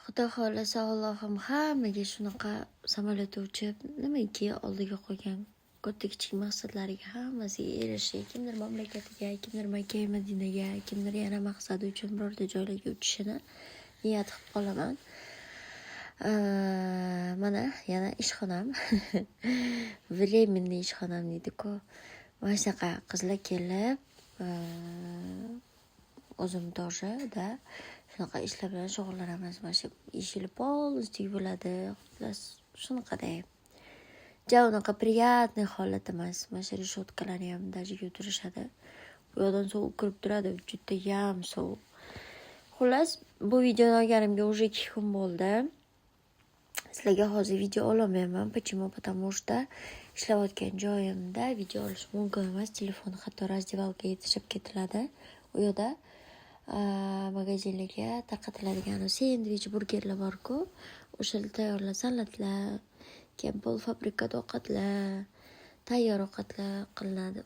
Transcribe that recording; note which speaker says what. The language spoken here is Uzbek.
Speaker 1: Xudo xohlasa Allohim hammaga shunaqa samolyot uchib, nimaiki oldiga qo'ygan katta kichik maqsadlariga hammasiga erishib, kimdir mamlakatiga, kimdir Makka Madinaga, kimdir yana maqsadi uchun birorta joylarga uchishini niyat qilib qolaman. Mana yana ishxonam. Временный ishxonam deydi-ku. Mana shunaqa qizlar kelib, o'zim тоже da shunaqa ishlar bilan shug'ullanamiz. Mana shu ishini полностью bo'ladi. Shunaqada. Ja unaqa приятный holat emas. Mana shu reshotkalarni ham dajiga o'tirishadi. Bu yoqdan sovuq kirib turadi, juda ham sovuq. Xullas, bu videoni olganimga уже 2 kun bo'ldi. Sizlarga hozir video ololmayman. Почему? Потому что ishlayotgan joyimda video olish mumkin emas. Telefon hatto razdevalkaga tashlab ketiladi. U yoqda magazinlarga tarqatiladigan sendvich, burgerlar bor-ku, o'shalarni tayyorlab salatlar, keyin polfabrikat ovqatlar, tayyor ovqatlar qilinadi.